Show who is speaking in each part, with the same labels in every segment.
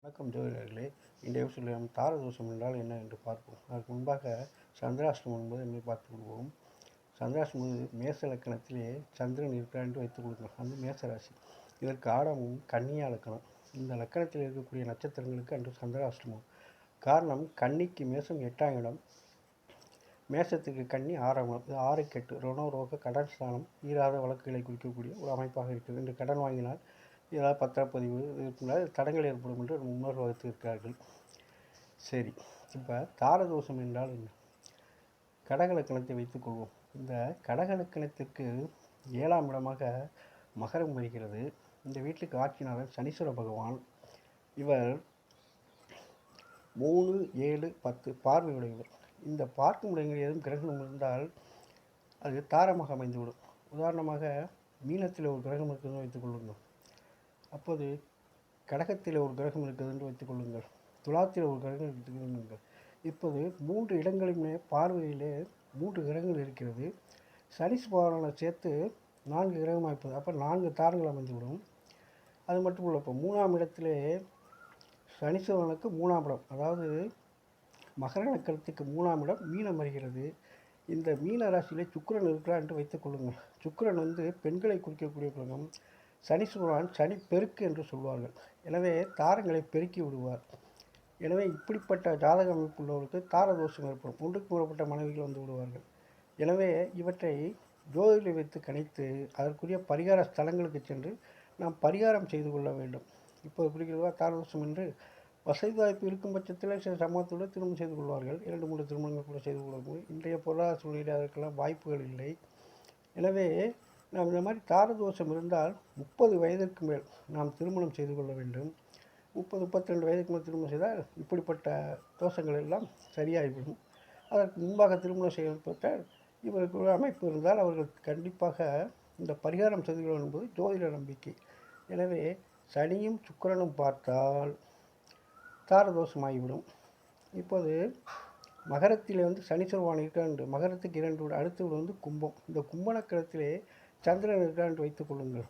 Speaker 1: வணக்கம் ஜோதிடர்களே. இன்றைய எபிசோடில் நாம் தாரதோஷம் என்றால் என்ன என்று பார்ப்போம். அதற்கு முன்பாக சந்திராஷ்டமம் என்பது என்று பார்த்துக் கொள்வோம். சந்திராஷ்டமம் மேச லக்கணத்திலே சந்திரன் இருக்கிறார் என்று வைத்துக் கொள்ளுங்கள். அந்த மேச ராசி. இதற்கு ஆடமும் கன்னியா லக்கணம். இந்த லக்கணத்தில் இருக்கக்கூடிய நட்சத்திரங்களுக்கு அன்று சந்திராஷ்டமம். காரணம், கன்னிக்கு மேசம் 8ஆம் இடம், மேசத்துக்கு கன்னி 6ஆம் இடம். இது 6க்கு 8 ருணரோக கடன் ஸ்தானம், ஈராத வழக்குகளை குறிக்கக்கூடிய ஒரு அமைப்பாக இருக்கிறது. இன்று கடன் வாங்கினால் ஏதாவது பத்திரப்பதிவு இருக்கும்போது தடங்கள் ஏற்படும் என்று முன்னோர் வகுத்து இருக்கிறார்கள். சரி, இப்போ தாரதோஷம் என்றால் என்ன? கடகலக்கணத்தை வைத்துக்கொள்வோம். இந்த கடகலக்கணத்திற்கு 7ஆம் இடமாக மகரம் வருகிறது. இந்த வீட்டுக்கு ஆட்சியாளர் சனீஸ்வர பகவான். இவர் 3, 7, 10 பார்வையுடையவர். இந்த பார்க்கும் இடங்களில் எதுவும் கிரகம் இருந்தால் அது தாரமாக அமைந்துவிடும். உதாரணமாக மீனத்தில் ஒரு கிரகம் இருக்குதுன்னு வைத்துக் கொள்ளுங்கள். அப்போது கடகத்தில் ஒரு கிரகம் இருக்குது என்று வைத்துக் கொள்ளுங்கள். துலாத்தில் ஒரு கிரகம் இருக்குதுங்கள். இப்போது 3 இடங்களிலுமே பார்வையிலே 3 கிரகங்கள் இருக்கிறது. சனீஸ்வரனை சேர்த்து 4 கிரகம் அமைப்பது. அப்போ 4 தாரங்கள் அமைந்துவிடும். அது மட்டும் இல்லை, இப்போ 3ஆம் இடத்திலே சனீஸ்வரனுக்கு 3ஆம் இடம், அதாவது மகர நட்சத்திரத்துக்கு 3ஆம் இடம் மீனம் வருகிறது. இந்த மீன ராசியிலே சுக்கிரன் இருக்கிறார் என்று வைத்துக் கொள்ளுங்கள். சுக்கிரன் பெண்களை குறிக்கக்கூடிய கிரகம். சனீஸ்வரன் சனி பெருக்கு என்று சொல்வார்கள். எனவே தாரங்களை பெருக்கி விடுவார். எனவே இப்படிப்பட்ட ஜாதக அமைப்பு உள்ளவருக்கு தாரதோஷம் ஏற்படும். ஒன்றுக்கு மேற்பட்ட மனைவிகள் வந்து விடுவார்கள். எனவே இவற்றை ஜோதிடரை வைத்து கணித்து அதற்குரிய பரிகார ஸ்தலங்களுக்கு சென்று நாம் பரிகாரம் செய்து கொள்ள வேண்டும். இப்போது பிடிக்கிறதா தாரதோஷம் என்று வசதி வாய்ப்பு இருக்கும் பட்சத்தில் சில சமூகத்தோடு திருமணம் செய்து கொள்வார்கள். 2, 3 திருமணங்கள் கூட செய்து கொள்வார்கள். இன்றைய பொருளாதார சூழ்நிலை அதற்கெல்லாம் வாய்ப்புகள் இல்லை. எனவே நாம் இந்த மாதிரி தாரதோஷம் இருந்தால் 30 வயதிற்கு மேல் நாம் திருமணம் செய்து கொள்ள வேண்டும். 30, 32 வயதுக்கு மேல் திருமணம் செய்தால் இப்படிப்பட்ட தோஷங்கள் எல்லாம் சரியாகிவிடும். அதற்கு முன்பாக திருமணம் செய்யப்பட்டால் இவருக்கு ஒரு அமைப்பு இருந்தால் அவர்கள் கண்டிப்பாக இந்த பரிகாரம் செய்து கொள்ள என்பது ஜோதிட நம்பிக்கை. எனவே சனியும் சுக்கிரனும் பார்த்தால் தாரதோஷமாகிவிடும். இப்போது மகரத்திலே சனீஸ்வரன் இருக்கிறார். மகரத்துக்கு 2 வீடு, அடுத்த வீடு கும்பம். இந்த கும்ப நட்சத்திரத்திலே சந்திரன் இருக்கிறார் என்று வைத்துக் கொள்ளுங்கள்.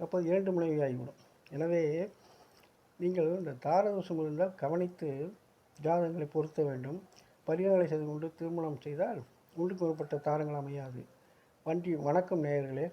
Speaker 1: அப்போது 2 மனைவி ஆகிவிடும். எனவே நீங்கள் இந்த தாரதோஷம் இருந்தால் கவனித்து ஜாதகங்களை பொருத்த வேண்டும். பரிகாரங்களை செய்து கொண்டு திருமணம் செய்தால் ஒன்றுக்கு மேற்பட்ட தாரங்கள் அமையாது. வணக்கம் நேயர்களே.